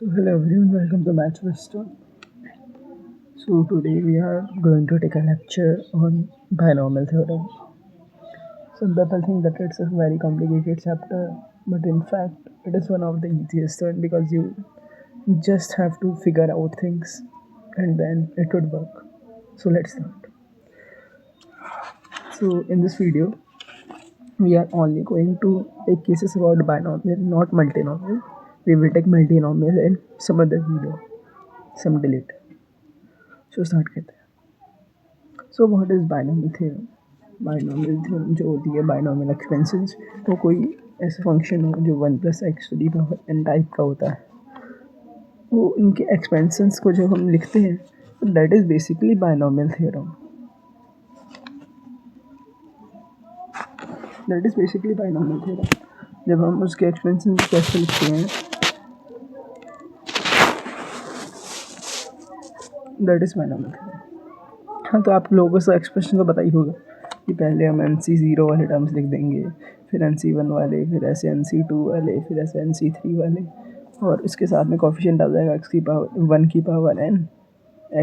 So hello everyone, welcome to Maths Wisdom. So today we are going to take a lecture on binomial theorem. Some people think that it's a very complicated chapter, but in fact it is one of the easiest one because you just have to figure out things and then it would work. So let's start. So in this video we are only going to take cases about binomial, not multinomial. We will take multinomial in some other video, some delete. So start करते हैं. So what is binomial theorem? Binomial theorem जो होती है binomial expenses, तो कोई ऐसा function हो जो 1+x⁴ टाइप का होता है, वो इनके एक्सपेंसेस को जब हम लिखते हैं तो that is basically binomial theorem. That is basically binomial theorem. जब हम उसके एक्सपेंसेस कैसे लिखते हैं, दैट इज़ बाइनोमियल थ्योरम. हाँ, तो आप लोगों को एक्सप्रेशन तो पता ही होगा कि पहले हम NC0 वाले टर्म्स लिख देंगे, फिर NC1 वाले, फिर ऐसे NC2 वाले, फिर ऐसे NC3 वाले, और इसके साथ में कोफिशिएंट आ जाएगा x की पावर 1 की पावर n,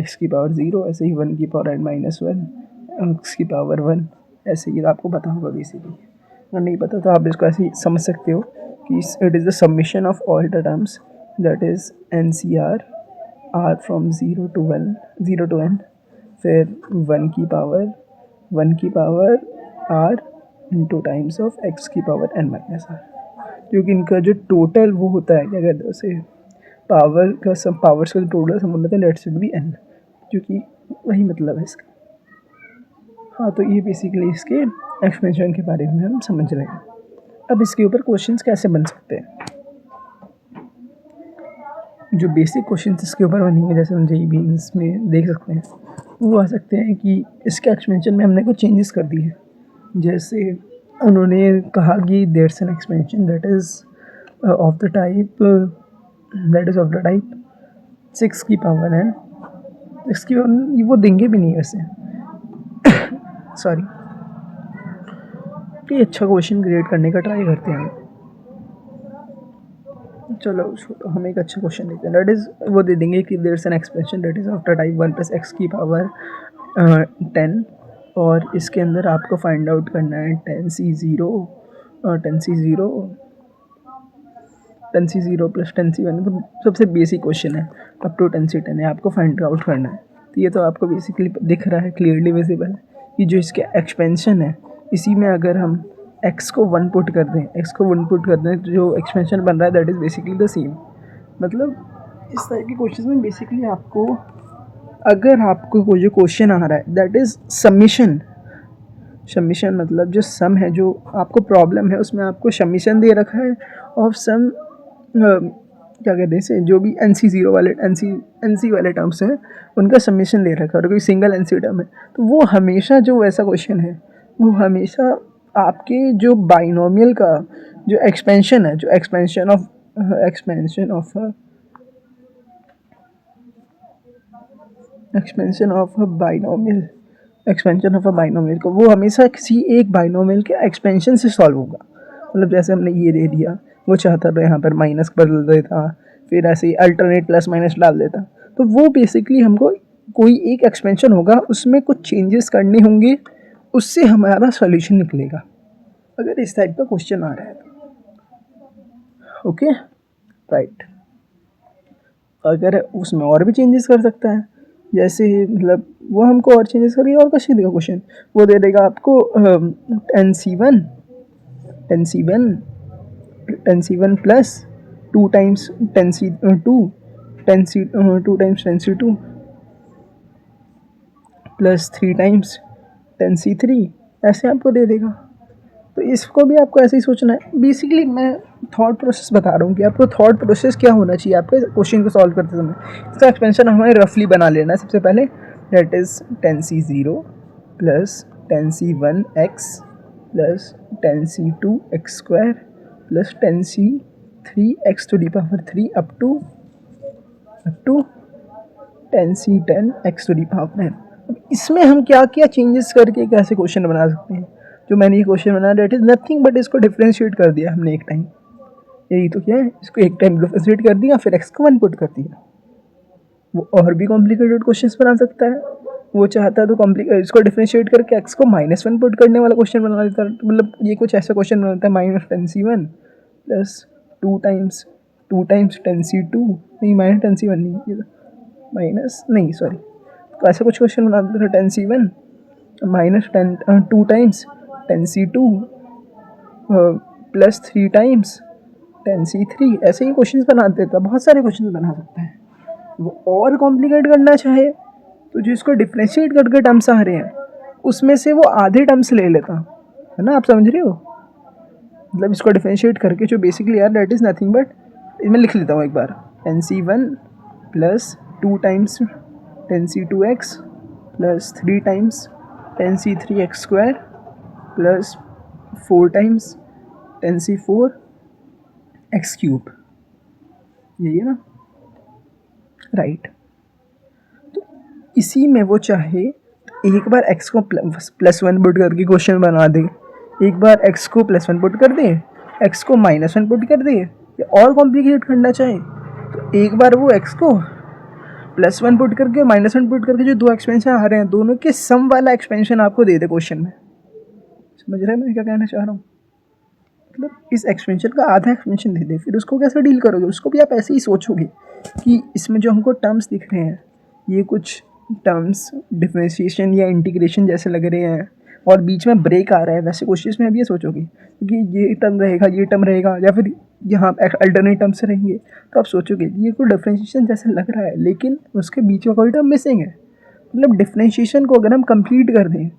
x की पावर 0, ऐसे ही 1 की पावर n-1, x की पावर 1, ऐसे ही आपको पता होगा बेसिकली. अगर नहीं पता तो आप इसको ऐसे ही समझ सकते हो कि it is the summation of all the terms, that is NCR r from 0 to n, फिर 1 की power r into times of x की पावर n-r, क्योंकि इनका जो टोटल वो होता है क्या कहते हैं उसे, पावर का सब पावर्स का जो टोटल सम होता है दैट शुड बी n, क्योंकि वही मतलब है इसका. हाँ, तो ये बेसिकली इसके एक्सपेंशन के बारे में हम समझ रहे हैं. अब इसके ऊपर क्वेश्चंस कैसे बन सकते हैं. जो बेसिक क्वेश्चंस इसके ऊपर बनेंगे, जैसे हम जेईई मेंस में देख सकते हैं, वो आ सकते हैं कि इसके एक्सपेंशन में हमने कुछ चेंजेस कर दिए. जैसे उन्होंने कहा कि there's an expansion that is of the type 6 की पावर n. 6 की पावर वो देंगे भी नहीं वैसे सॉरी. तो ये अच्छा क्वेश्चन क्रिएट करने का ट्राई करते हैं. चलो छोड़ो, हम एक अच्छा क्वेश्चन लेते हैं. दैट इज़ वो दे देंगे कि there's an expansion that is of the type 1+x की पावर 10, और इसके अंदर आपको फाइंड आउट करना है 10C0 प्लस 10C1. तो सबसे बेसिक क्वेश्चन है, अप टू 10C10 है, आपको फाइंड आउट करना है. तो ये तो आपको बेसिकली दिख रहा है, क्लियरली विजिबल कि जो इसके एक्सपेंशन है, इसी में अगर हम x को 1 पुट कर दें तो जो एक्सपेंशन बन रहा है that is basically the same. मतलब इस तरह के क्वेश्चन में बेसिकली आपको, अगर आपको कोई जो क्वेश्चन आ रहा है दैट इज़ समीशन मतलब जो सम है, जो आपको प्रॉब्लम है उसमें आपको समीशन दे रखा है ऑफ सम क्या कहते हैं इसे, जो भी NC0 वाले NC वाले टर्म्स हैं उनका समीशन ले रखा है, और कोई सिंगल NC टर्म है, तो वो हमेशा जो वैसा क्वेश्चन है वो हमेशा आपके जो बाइनोमियल का जो एक्सपेंशन है, जो एक्सपेंशन ऑफ अ बाइनोमियल को, वो हमेशा किसी एक बाइनोमियल के एक्सपेंशन से सॉल्व होगा. मतलब जैसे हमने ये दे दिया, वो चाहता तो यहाँ पर माइनस बदल देता, फिर ऐसे ही अल्टरनेट प्लस माइनस डाल देता, तो वो बेसिकली हमको कोई एक एक्सपेंशन होगा, उसमें कुछ चेंजेस करने होंगे, उससे हमारा सॉल्यूशन निकलेगा. अगर इस टाइप का क्वेश्चन आ रहा है तो ओके राइट. अगर उसमें और भी चेंजेस कर सकता है, जैसे मतलब वो हमको और चेंजेस करेगा और कैसे देगा क्वेश्चन, वो दे देगा आपको 10C1 plus 2 times 10C2 plus 3 times 10C3, ऐसे आपको दे देगा. तो इसको भी आपको ऐसे ही सोचना है. बेसिकली मैं थॉट प्रोसेस बता रहा हूँ कि आपको थॉट प्रोसेस क्या होना चाहिए आपके क्वेश्चन को सॉल्व करते समय. इसका एक्सपेंशन हमें रफली बना लेना है सबसे पहले, that is 10C0 plus 10C1x plus 10C2x² plus 10C3x⁴ up to 10C10x⁴. इसमें हम क्या क्या चेंजेस करके कैसे क्वेश्चन बना सकते हैं. जो मैंने ये क्वेश्चन बनाया दैट इज़ नथिंग बट इसको डिफ्रेंशिएट कर दिया हमने एक टाइम. यही तो क्या है, इसको एक टाइम डिफरेंशिएट कर दिया, फिर x को 1 पुट कर दिया। वो और भी कॉम्प्लिकेटेड क्वेश्चंस बना सकता है, वो चाहता है तो इसको डिफरेंशिएट करके x को -1 पुट करने वाला क्वेश्चन बना देता है। मतलब ये कुछ ऐसा क्वेश्चन बनाता है -10c1 प्लस 2 टाइम्स 10c2, नहीं -10c1 नहीं, ये माइनस नहीं सॉरी, तो ऐसा कुछ क्वेश्चन बना देता है 10c1 -2 times 10c2 plus 3 times 10c3, ऐसे ही क्वेश्चंस बना देता है। बहुत सारे क्वेश्चन बना सकता है। वो और कॉम्प्लिकेट करना चाहे तो जो इसको डिफ्रेंशिएट करके टर्म्स आ रहे हैं उसमें से वो आधे टर्म्स ले लेता है ना, आप समझ रहे हो। मतलब इसको डिफ्रेंशिएट करके जो बेसिकली यार दैट इज़ नथिंग बट, मैं लिख लेता हूँ एक बार,10c1 plus 2 times 10c2x plus 3 times 10c3x² plus 4 times 10c4x³, यही है ना, राइट। तो इसी में वो चाहे एक बार x को +1 पुट करके क्वेश्चन बना दे, एक बार x को +1 पुट कर दे, x को -1 पुट कर दे, या और कॉम्प्लिकेट करना चाहे तो एक बार वो x को +1 पुट करके -1 पुट करके जो दो एक्सपेंशन आ रहे हैं दोनों के सम वाला एक्सपेंशन आपको दे दे क्वेश्चन में। समझ रहे हैं मैं क्या कहना चाह रहा हूँ। मतलब इस एक्सपेंशन का आधा एक्सपेंशन दे दे, फिर उसको कैसे डील करोगे, उसको भी आप ऐसे ही सोचोगे कि इसमें जो हमको टर्म्स दिख रहे हैं ये कुछ टर्म्स डिफरेंशिएशन या इंटीग्रेशन जैसे लग रहे हैं और बीच में ब्रेक आ रहा है, वैसे क्वेश्चन में आप ये सोचोगे कि ये टर्म रहेगा, ये टर्म रहेगा, या फिर यहाँ अल्टरनेट टर्म्स रहेंगे, तो आप सोचोगे ये कोई डिफरेंशिएशन जैसा लग रहा है लेकिन उसके बीच में कोई टर्म मिसिंग है। मतलब डिफरेंशिएशन को अगर हम कंप्लीट कर दें,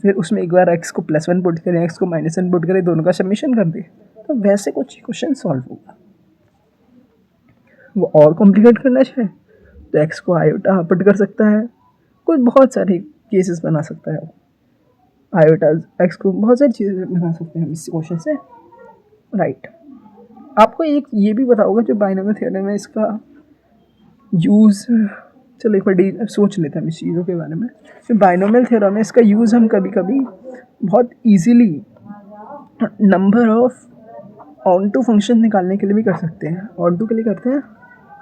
फिर उसमें एक बार x को +1 पुट करें, x को -1 पुट करें, दोनों का समेशन कर दें, तो वैसे कुछ क्वेश्चन सॉल्व होगा। वो और कॉम्प्लिकेट करना चाहे तो x को आयोटा पुट कर सकता है, कुछ बहुत सारे केसेस बना सकता है आयोटा x को, बहुत सारी चीज़ें बना सकते हैं इस क्वेश्चन से, राइट। आपको एक ये भी पता होगा जो बाइनोमियल थ्योरम है इसका यूज़, चलो एक बार सोच लेते हैं इस चीज़ों के बारे में। तो बाइनोमियल थ्योरम है इसका यूज़ हम कभी कभी बहुत easily number of onto function निकालने के लिए भी कर सकते हैं। ऑन टू के लिए करते हैं,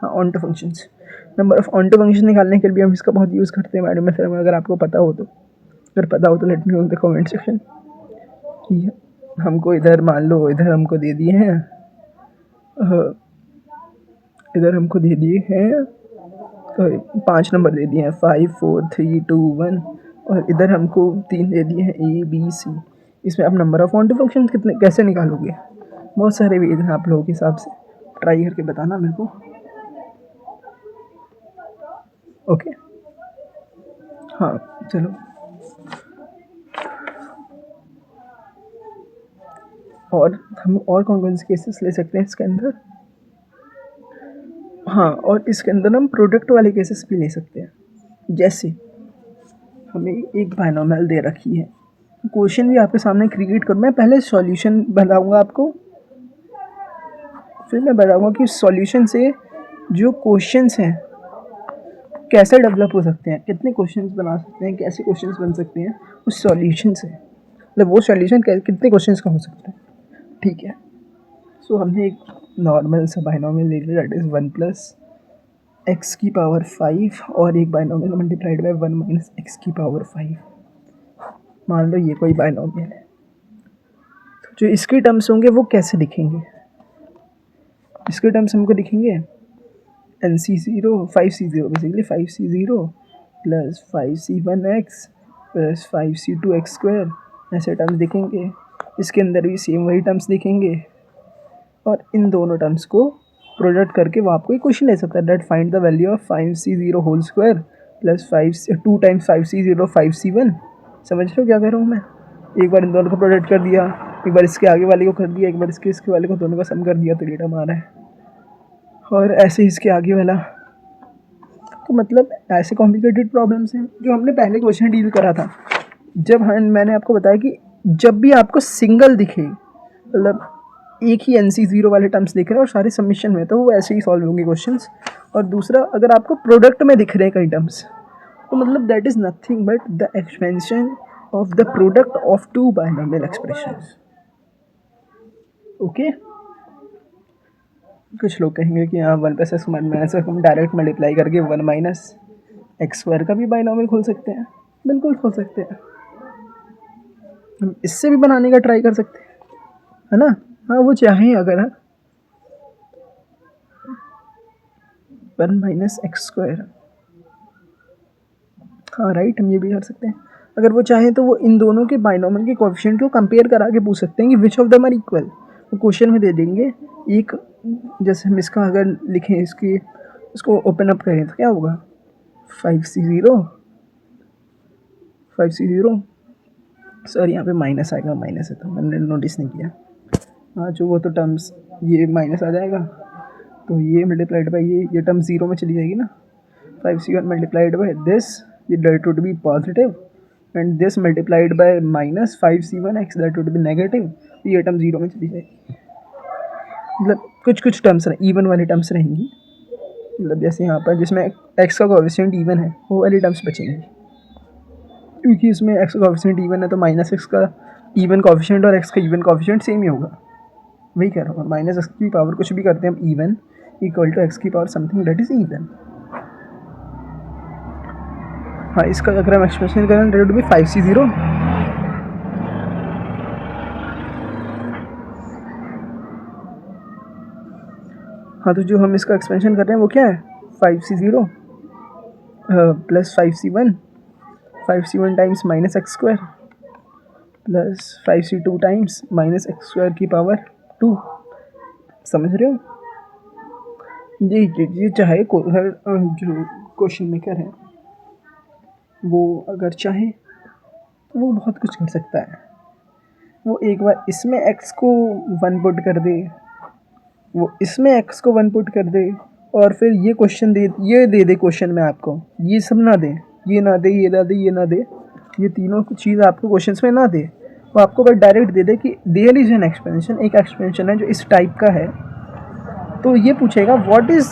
हाँ onto functions, number of onto function निकालने के लिए भी हम इसका बहुत यूज़ करते हैं बाइनोमियल थ्योरम। अगर आपको पता हो तो, अगर पता हो तो let me know in the comment section कि हमको इधर मान लो इधर हमको दे दिए हैं, इधर हमको दे दिए हैं 5 नंबर दे दिए हैं 5 4 3 2 1, और इधर हमको 3 दे दिए हैं A B C। इसमें आप number of onto function कितने कैसे निकालोगे, बहुत सारे वेद हैं आप लोगों के हिसाब से, ट्राई करके बताना मेरे को, ओके। हाँ चलो, और हम और कौन कौन से केसेस ले सकते हैं इसके अंदर, हाँ और इसके अंदर हम प्रोडक्ट वाले केसेस भी ले सकते हैं। जैसे हमें एक बाइनोमियल दे रखी है, क्वेश्चन भी आपके सामने क्रिएट करूँ, मैं पहले सॉल्यूशन बताऊंगा आपको, फिर मैं बताऊंगा कि सॉल्यूशन से जो क्वेश्चंस हैं कैसे डेवलप हो सकते हैं, कितने क्वेश्चंस बना सकते हैं, कैसे क्वेश्चंस बन सकते हैं उस सॉल्यूशन से, मतलब वो सॉल्यूशन कितने क्वेश्चंस का हो सकता है, ठीक है। सो हमने एक नॉर्मल सा बाइनोमियल ले लिया दैट इज़ 1 + x⁵ और एक बाइनोमियल मल्टीप्लाइड बाय 1 - x⁵ मान लो ये कोई बाइनोमियल है, तो जो इसके टर्म्स होंगे वो कैसे दिखेंगे, इसके टर्म्स हमको दिखेंगे NC0 5C0 basically 5C0 plus 5C1x plus 5C2x², ऐसे टर्म्स दिखेंगे। इसके अंदर भी सेम वही टर्म्स दिखेंगे और इन दोनों टर्म्स को प्रोडक्ट करके वो आपको एक क्वेश्चन ले सकता है that find the value of 5C0² plus 2 times 5C0 5C1। समझ रहे हो क्या कह रहा हूँ मैं, एक बार इन दोनों को प्रोडक्ट कर दिया, एक बार इसके आगे वाले को कर दिया, एक बार इसके वाले को, दोनों का सम कर दिया तो डेटा आ रहा है, और ऐसे ही इसके आगे वाला। तो मतलब ऐसे कॉम्प्लिकेटेड प्रॉब्लम्स हैं जो हमने पहले क्वेश्चन डील करा था। जब मैंने आपको बताया कि जब भी आपको सिंगल दिखे, मतलब एक ही NC0 वाले टर्म्स दिख रहे हैं और सारे सबमिशन में, तो वो ऐसे ही सॉल्व होंगे क्वेश्चंस। और दूसरा, अगर आपको प्रोडक्ट में दिख रहे हैं कई टर्म्स, तो मतलब that is nothing but the expansion of the product of 2 binomial expressions, okay. कुछ लोग कहेंगे कि हाँ 1 + x माइनस हम डायरेक्ट मल्टीप्लाई करके 1 - x² का भी बाइनॉमियल खोल सकते हैं। बिल्कुल खोल सकते हैं, हम इससे भी बनाने का ट्राई कर सकते हैं, है ना। हाँ वो चाहें अगर 1 - x², हाँ राइट, हम ये भी कर सकते हैं। अगर वो चाहें तो वो इन दोनों के बाइनॉमियल के कोएफिशिएंट को कंपेयर करा के पूछ सकते हैं कि which of them are equal. वो क्वेश्चन में दे देंगे एक, जैसे हम इसका अगर लिखें, इसको ओपन अप करें तो क्या होगा 5c0 सर यहाँ पे माइनस आएगा, माइनस है तो मैंने नोटिस नहीं किया। हाँ जो वो तो टर्म्स ये माइनस आ जाएगा, तो ये मल्टीप्लाइड बाई ये टर्म 0 में चली जाएगी ना। 5c1 मल्टीप्लाइड बाई दिस, ये that would B positive, and this multiplied by -5c1x that would B negative, ये टर्म 0 में चली जाएगी। मतलब कुछ टर्म्स इवन वाली टर्म्स रहेंगी, मतलब जैसे यहाँ पर जिसमें x का कोएफिशिएंट इवन है वो वाली टर्म्स बचेंगी, क्योंकि इसमें x का कोएफिशिएंट इवन है तो -x का इवन कोएफिशिएंट और x का इवन कोएफिशिएंट सेम ही होगा। वही कह रहा हूँ, -x की पावर कुछ भी करते हैं हम इवन इक्वल टू x की power something that is even. हाँ इसका अगर हम एक्सप्रेशन करें दैट वुड बी 5c0 हाँ तो जो हम इसका एक्सपेंशन कर रहे हैं वो क्या है 5c0 plus 5c1 times -x² plus 5c2 times -x² की पावर 2। समझ रहे हो? ये चाहे जो क्वेश्चन मेकर है वो अगर चाहे तो वो बहुत कुछ कर सकता है। वो एक बार इसमें x को 1 पुट कर दे, वो इसमें x को 1 पुट कर दे, और फिर ये क्वेश्चन दे दे क्वेश्चन में आपको, ये सब ना दे, ये ना दे, ये ना दे, ये ना दे, ये तीनों चीज़ आपको क्वेश्चंस में ना दे, वो आपको बस डायरेक्ट दे दे कि देयर इज एन एक्सपेंशन, एक एक्सपेंशन है जो इस टाइप का है, तो ये पूछेगा what is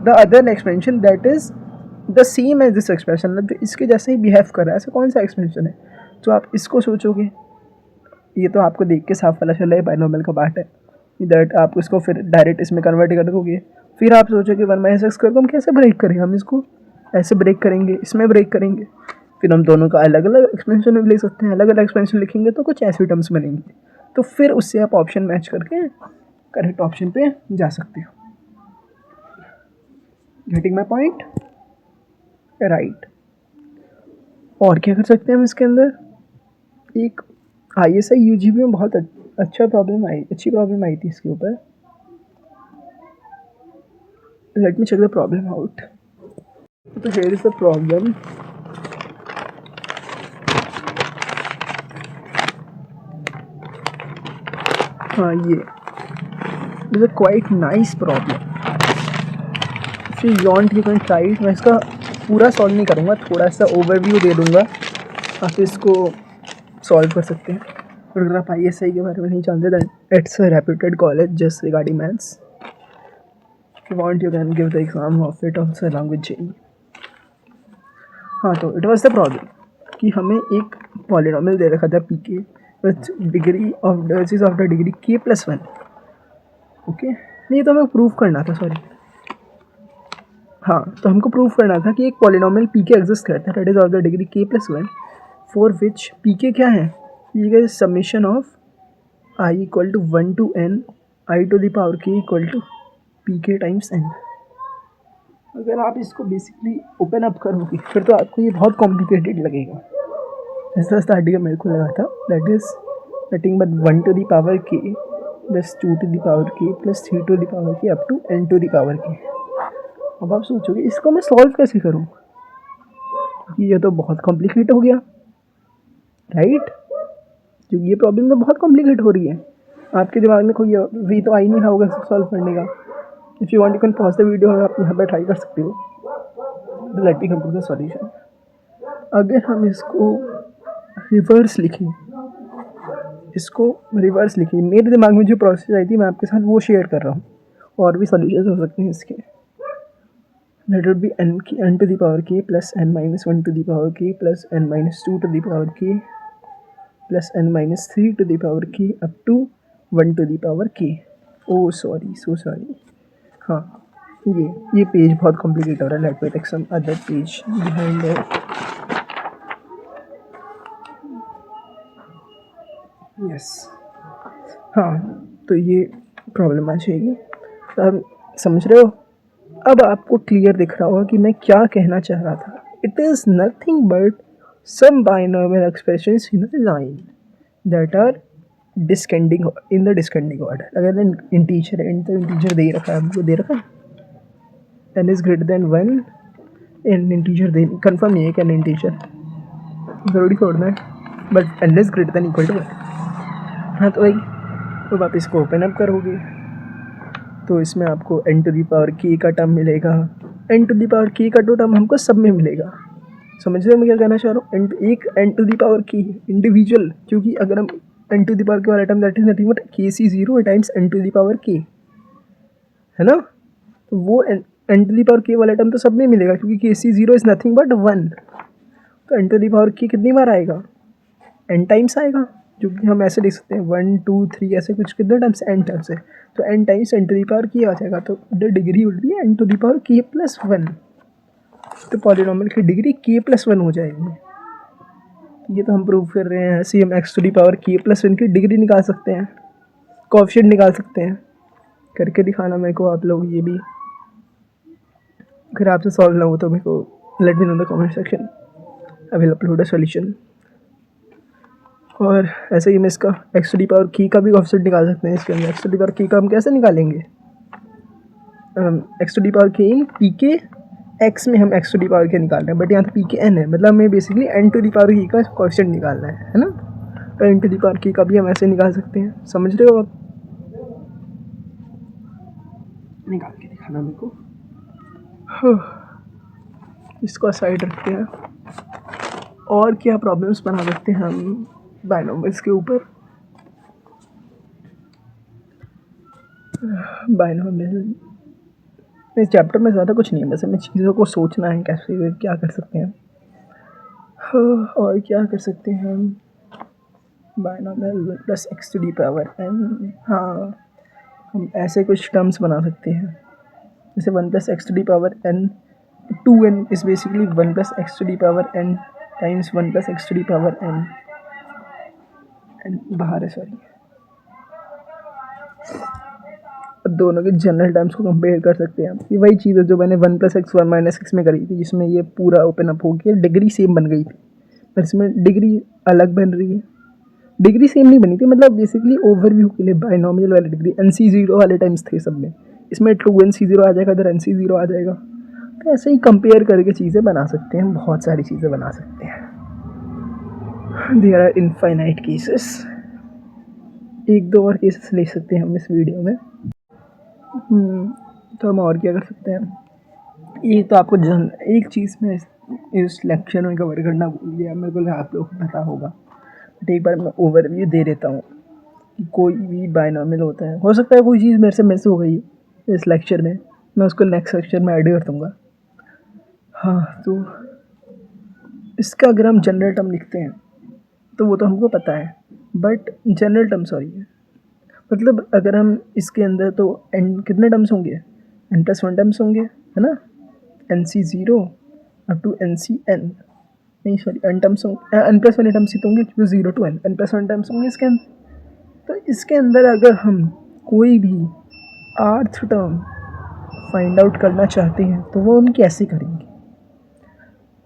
the other expansion that is the same as this expansion, मतलब इसके जैसे ही बिहेव कर रहा है, ऐसा कौन सा एक्सपेंशन है। तो आप इसको सोचोगे, ये तो आपको देख के साफ पता चल रहा है बाइनोमियल का पार्ट है, दैट आप इसको फिर डायरेक्ट इसमें कन्वर्ट कर दोगे। फिर आप सोचोगे 1 - x² को हम कैसे ब्रेक करें, हम इसको ऐसे ब्रेक करेंगे, इसमें ब्रेक करेंगे, फिर हम दोनों का अलग अलग एक्सपेंशन भी ले सकते हैं। अलग अलग एक्सपेंशन लिखेंगे तो कुछ ऐसे टर्म्स बनेंगे, तो फिर उससे आप ऑप्शन मैच करके करेक्ट ऑप्शन पे जा सकते हो। Getting my point? राइट। और क्या कर सकते हैं हम इसके अंदर, एक ISI UGB में बहुत अच्छी प्रॉब्लम आई थी इसके ऊपर। Let me check the problem out. तो हियर इज द प्रॉब्लम। हाँ ये is a quite nice problem, if you want you can try it. मैं इसका पूरा सॉल्व नहीं करूँगा, थोड़ा सा ओवरव्यू दे दूँगा, आप इसको सॉल्व कर सकते हैं। और अगर आप ISI के बारे में नहीं जानते than it's a reputed college just regarding maths. If you want you can give the exam of it also along with JEE। हाँ तो इट वाज द प्रॉब्लम कि हमें एक पॉलिनॉमियल दे रखा था PK with degree of the degree K+1। Okay, नहीं तो हमें प्रूव करना था, सॉरी, हाँ तो हमको प्रूव करना था कि एक पॉलिनॉमियल PK एग्जिस्ट करता है that is of the degree K+1 for which PK क्या है, ये summation of I equal to 1 to n I to the power k equal to PK times n। अगर आप इसको बेसिकली ओपन अप करोगे फिर तो आपको ये बहुत कॉम्प्लिकेटेड लगेगा, ऐसा स्टार्टिंग में मेरे को लगा था। That is nothing but 1 to the power k plus 2 to the power k plus 3 to the power k up to n to the power k। अब आप सोचोगे इसको मैं सॉल्व कैसे करूँ, क्योंकि ये तो बहुत कॉम्प्लिकेट हो गया, राइट, क्योंकि ये प्रॉब्लम तो बहुत कॉम्प्लिकेट हो रही है। आपके दिमाग में कोई वे तो आ ही नहीं रहा होगा इसको सॉल्व करने का। If you want you can pause the video और आप यहाँ पर ट्राई कर सकते हो। Let me come to the solution. अगर हम इसको रिवर्स लिखें, मेरे दिमाग में जो प्रोसेस आई थी मैं आपके साथ वो शेयर कर रहा हूँ, और भी सॉल्यूशन हो सकते हैं इसके। That would be n to the power k plus n minus 1 to the power k plus n minus 2 to the power k plus n minus 3 to the power k up to 1 to the power k. Oh sorry, so sorry. हाँ, ये page बहुत complicate हो रहा है, let me take some other page behind it. Yes, हाँ, तो ये problem आ जाएगी। अब समझ रहे हो? अब आपको क्लियर दिख रहा होगा कि मैं क्या कहना चाह रहा था। It is nothing but some binomial expressions in a line that are descending in the descending order. अगर इंटीजर है, तो इंटीजर दे रखा है, हमको दे रखा है n is greater than 1, an integer दे कन्फर्म नहीं है कि n इंटीजर ज़रूरी छोड़ना है, but n is greater than equal to 1। हाँ, तो भाई तो आप इसको ओपन अप करोगे तो इसमें आपको n to the power k का टर्म मिलेगा। n to the power k का टर्म हमको सब में मिलेगा। समझ रहे हो मैं क्या कहना चाह रहा हूँ? एक n to the power k individual, क्योंकि अगर हम n to the power k वाला term that is nothing but kc0 times n to the power k, है ना? तो वो n to the power k वाला टर्म तो सब में मिलेगा, क्योंकि kc0 इज नथिंग बट 1। तो n to the power k कितनी बार आएगा? n टाइम्स आएगा, जो कि हम ऐसे लिख सकते हैं 1 2 3 ऐसे कुछ कितने टाइम्स n टाइम्स है, तो n times n to the power k आ जाएगा। तो the degree will be n to the power k प्लस 1। तो पॉलिनॉमियल की डिग्री k प्लस 1 हो जाएगी। ये तो हम प्रूव कर रहे हैं। ऐसे हम x to the power k प्लस 1 की डिग्री निकाल सकते हैं, कोएफिशिएंट निकाल सकते हैं। करके दिखाना मेरे को आप लोग ये भी। अगर आपसे सॉल्व ना हो तो मेरे को let me know in the comment section, I will upload a solution. और ऐसे ही हम इसका x to the power k का भी कोएफिशिएंट निकाल सकते हैं। इसके अंदर x to the power k का हम कैसे निकालेंगे? एक्स टू दी पावर के इन पी के एक्स में हम एक्स टू दी पावर के निकाल रहे हैं, बट यहाँ तो पी के एन है, मतलब हमें basically n to the power k का कोएफिशिएंट निकालना है ना? तो N to the power k का भी हम ऐसे निकाल सकते हैं। समझ रहे हो आप? निकाल के दिखाना मेरे को। इसको साइड रखते हैं। और क्या प्रॉब्लम्स बना सकते हैं हम बाइनोमियल्स के ऊपर? बाइनोमियल इस चैप्टर में ज़्यादा कुछ नहीं है, बस हमें चीज़ों को सोचना है कैसे क्या कर सकते हैं। और क्या कर सकते हैं हम? Binomial plus x to the power n. हाँ, हम ऐसे कुछ टर्म्स बना सकते हैं, जैसे 1 plus x to the power n 2n is basically 1 plus x to the power n times 1 plus x to the power n बाहर है, सॉरी। दोनों के जनरल टर्म्स को कंपेयर कर सकते हैं। ये वही चीज़ है जो मैंने 1 प्लस एक्स 1 माइनस एक्स में करी थी, जिसमें ये पूरा ओपन अप हो गया, डिग्री सेम बन गई थी, पर इसमें डिग्री अलग बन रही है। डिग्री सेम नहीं बनी थी, मतलब बेसिकली ओवरव्यू के लिए बाइनोमियल वाली डिग्री NC0 वाले टाइम्स थे सब में। इसमें 2NC0 आ जाएगा, इधर NC0 आ जाएगा। तो ऐसे ही कंपेयर करके चीज़ें बना सकते हैं, बहुत सारी चीज़ें बना सकते हैं। There are infinite cases. एक दो और केसेस ले सकते हैं हम इस वीडियो में। तो हम और क्या कर सकते हैं? ये तो आपको एक चीज़ में इस लेक्चर में कवर करना भूल गया, मेरे को आप लोग को पता होगा, बट एक बार मैं ओवरव्यू दे देता हूँ कि कोई भी बाइनोमियल होता है, हो सकता है कोई चीज़ मेरे से मिस हो गई इस लेक्चर में, मैं उसको नेक्स्ट लेक्चर में ऐड कर दूँगा। हाँ, तो इसका अगर हम जनरल टर्म लिखते हैं तो वो तो हमको पता है, बट जनरल टर्म सॉरी है, मतलब अगर हम इसके अंदर तो एन कितने टर्म्स होंगे? n+1 टर्म्स होंगे, है ना? NC0 अप टू NCn, नहीं सॉरी n टर्म्स होंगे, n+1 टर्म्स ही तो होंगे, क्योंकि 0 to n n+1 टर्म्स होंगे इसके अंदर। तो इसके अंदर अगर हम कोई भी आर्थ टर्म फाइंड आउट करना चाहते हैं तो वो हम कैसे करेंगे?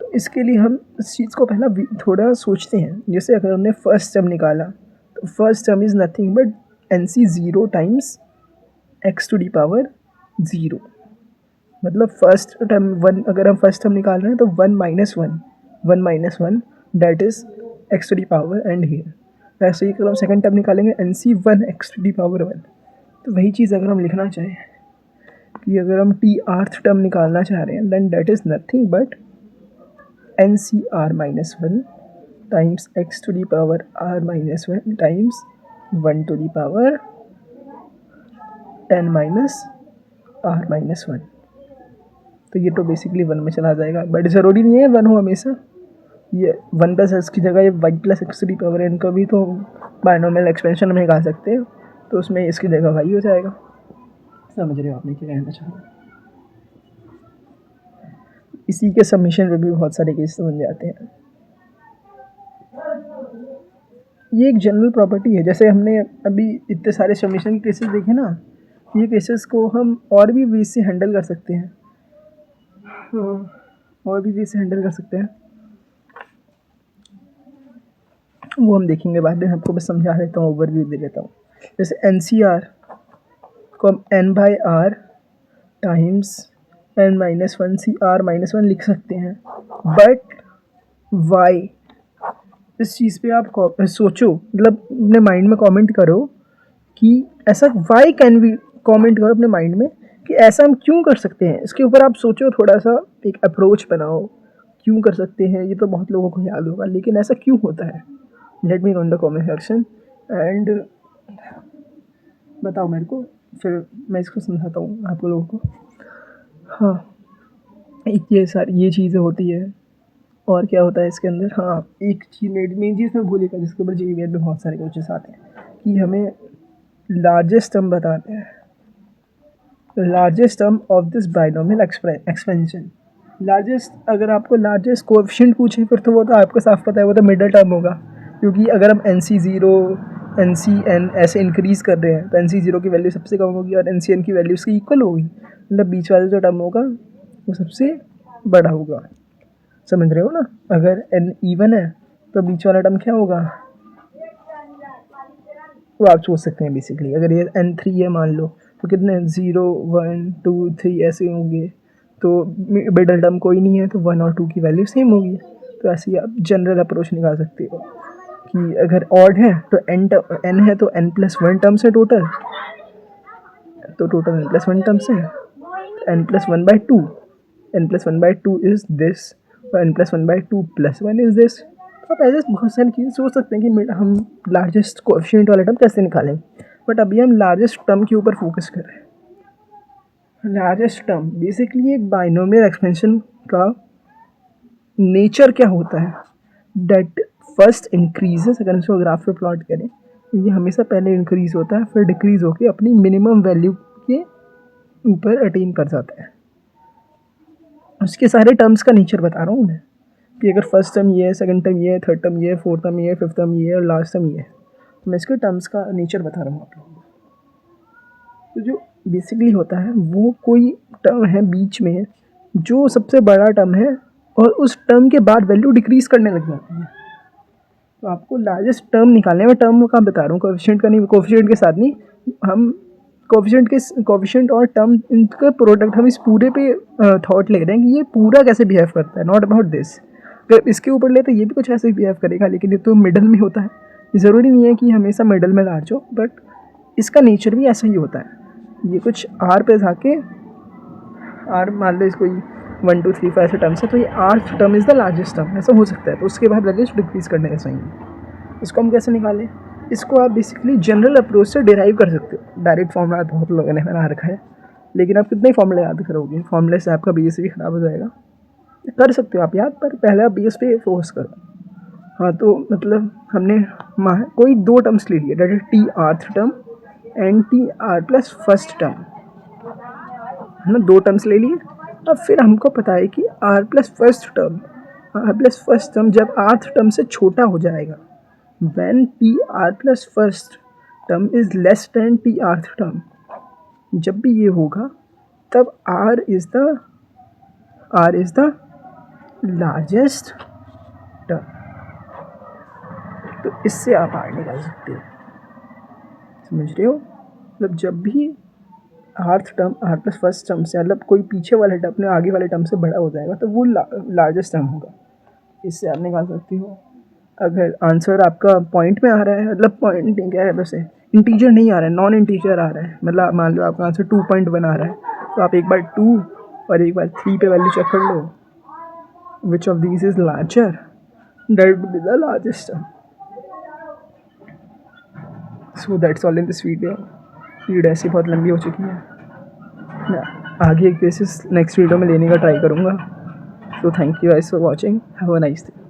तो इसके लिए हम इस चीज़ को पहला थोड़ा सोचते हैं। जैसे अगर हमने फर्स्ट टर्म निकाला तो first term is nothing but NC0 times x to the power 0, मतलब फर्स्ट टर्म 1, अगर हम फर्स्ट टर्म निकाल रहे हैं तो 1 minus 1 that is x to the power and here. ऐसे ही अगर हम सेकेंड टर्म निकालेंगे NC1 x to the power 1। तो वही चीज़ अगर हम लिखना चाहें कि अगर हम टी आर्थ टर्म निकालना चाह रहे हैं then that is nothing but NCr-1 times x to the power r-1 times 1 to the power n minus r-1। तो ये तो बेसिकली 1 में चला जाएगा, बट ज़रूरी नहीं है 1 हो हमेशा। ये 1 प्लस एक्स की जगह ये y plus x to the power n का भी तो बाइनोमियल एक्सपेंशन में निकाल सकते हैं, तो उसमें इसकी जगह y हो जाएगा। समझ रहे हो आपने क्या कहना चाहा। इसी के सबमिशन में भी बहुत सारे केस बन जाते हैं। ये एक जनरल प्रॉपर्टी है, जैसे हमने अभी इतने सारे सबमिशन के केसेस देखे ना, ये केसेस को हम और भी वे से हैंडल कर सकते हैं। और भी वे से हैंडल कर सकते हैं, वो हम देखेंगे बाद में। आपको बस समझा देता हूँ, ओवरव्यू दे देता हूँ। जैसे NCR को हम N/R टाइम्स N-1 CR-1 लिख सकते हैं, बट वाई, इस चीज़ पे आप सोचो, मतलब अपने माइंड में कमेंट करो कि ऐसा वाई कैन बी, कमेंट करो अपने माइंड में कि ऐसा हम क्यों कर सकते हैं। इसके ऊपर आप सोचो, थोड़ा सा एक अप्रोच बनाओ, क्यों कर सकते हैं। ये तो बहुत लोगों को याद होगा, लेकिन ऐसा क्यों होता है। Let me know in the comment section and बताओ मेरे को, फिर मैं इसको समझाता हूँ आप लोगों को। हाँ, एक ये चीज़ें होती है। और क्या होता है इसके अंदर, हाँ एक चीज़ मेन चीज़ मैं भूल गया, जिसके ऊपर JEE में बहुत सारे क्वेश्चन आते हैं कि हमें लार्जेस्ट टर्म बताते हैं, largest term of this binomial expansion. Largest, अगर आपको लार्जेस्ट कोएफिशिएंट पूछे फिर तो वो तो आपको साफ पता है, वो तो मिडल टर्म होगा। क्योंकि अगर हम NC0 NCN ऐसे इंक्रीज़ कर रहे हैं तो NC0 की वैल्यू सबसे कम होगी और NCN की वैल्यू उसकी इक्वल होगी, मतलब बीच वाला जो टर्म होगा वो सबसे बड़ा होगा। समझ रहे हो ना। अगर N इवन है तो बीच वाला टर्म क्या होगा, वो आप सोच सकते हैं बेसिकली। अगर ये N3 है मान लो, तो कितने 0 1 2 3 ऐसे होंगे, तो मिडल टर्म कोई नहीं है तो 1 और 2 की वैल्यू सेम होगी। तो ऐसे ही आप जनरल अप्रोच निकाल सकते हो कि अगर ऑड है तो n है तो n+1 टर्म्स है टोटल, तो टोटल n+1 टर्म्स है, n+1/2, n+1/2 इज़ दिस और n+1/2 + 1 इज़ दिस। आप ऐसे बहुत सारी चीज़ें सोच सकते हैं कि हम लार्जेस्ट कोएफिशिएंट वाला टर्म कैसे निकालें, बट अभी हम लार्जेस्ट टर्म के ऊपर फोकस कर रहे हैं। लार्जेस्ट टर्म बेसिकली एक बाइनोमियल एक्सपेंशन का नेचर क्या होता है, डेट फर्स्ट इंक्रीजेस। अगर इसको ग्राफ पे प्लॉट करें, ये हमेशा पहले इंक्रीज होता है, फिर डिक्रीज होकर अपनी मिनिमम वैल्यू के ऊपर अटेन कर जाता है। उसके सारे टर्म्स का नेचर बता रहा हूँ मैं, कि अगर फर्स्ट टर्म ये है, सेकंड टर्म ये है, थर्ड टर्म ये है, फोर्थ टर्म ये है, फिफ्थ टर्म ये है और लास्ट टर्म ये है, तो मैं इसके टर्म्स का नेचर बता रहा हूँ आप लोगों को। तो जो बेसिकली होता है वो कोई टर्म है बीच में जो सबसे बड़ा टर्म है और उस टर्म के बाद वैल्यू डिक्रीज करने लग जाती है। तो आपको लार्जेस्ट टर्म निकालने में, टर्म का बता रहा हूँ, कोएफिशिएंट का नहीं, कोएफिशिएंट के साथ नहीं, हम कोएफिशिएंट और टर्म इनका प्रोडक्ट, हम इस पूरे पे थॉट ले रहे हैं कि ये पूरा कैसे बिहेव करता है, नॉट अबाउट दिस। अगर इसके ऊपर ले तो ये भी कुछ ऐसे ही बिहेव करेगा, लेकिन ये तो मिडल में होता है। ज़रूरी नहीं है कि हमेशा मिडल में लार्ज हो, बट इसका नेचर भी ऐसा ही होता है। ये कुछ R पे जाके, R मान लो इसको 1 2 3 4 ऐसे टर्म्स है, तो ये R term is the largest term, ऐसा हो सकता है। तो उसके बाद वैल्यूज डिक्रीज करने का सही है। इसको हम कैसे निकालें, इसको आप बेसिकली जनरल अप्रोच से डिराइव कर सकते हो। डायरेक्ट फॉर्मूला बहुत लोगों ने बना रखा है, लेकिन आप कितने फॉर्मूले याद करोगे, फॉर्मूले से आपका BS भी ख़राब हो जाएगा। कर सकते हो आप याद, पर पहले आप BS पे फोकस करो। हाँ, तो मतलब हमने कोई दो टर्म्स ले लिए, that is TR term and TR+ first term, है ना, दो टर्म्स ले लिए। अब फिर हमको पता है कि R+ फर्स्ट टर्म जब R टर्म से छोटा हो जाएगा, when TR+ first term is less than TR term, जब भी ये होगा तब R is the largest term. तो इससे आप R निकाल सकते हो। समझ रहे हो, मतलब जब भी R+ फर्स्ट टर्म से, मतलब कोई पीछे वाले टर्म अपने आगे वाले टर्म से बड़ा हो जाएगा तो वो लार्जेस्ट टर्म होगा। इससे आप निकाल सकते हो। अगर आंसर आपका पॉइंट में आ रहा है, मतलब पॉइंट नहीं, क्या है वैसे, इंटीजर नहीं आ रहा है, नॉन इंटीजर आ रहा है, मतलब मान लो आपका आंसर 2.1 आ रहा है, तो आप एक बार 2 और एक बार 3 पे वैल्यू चेक कर लो, which of these is larger, that would be the largest term. So that's all in this video ऐसी बहुत लंबी हो चुकी है, मैं आगे एक बेसिस नेक्स्ट वीडियो में लेने का ट्राई करूँगा। So thank you guys for watching, have a nice day.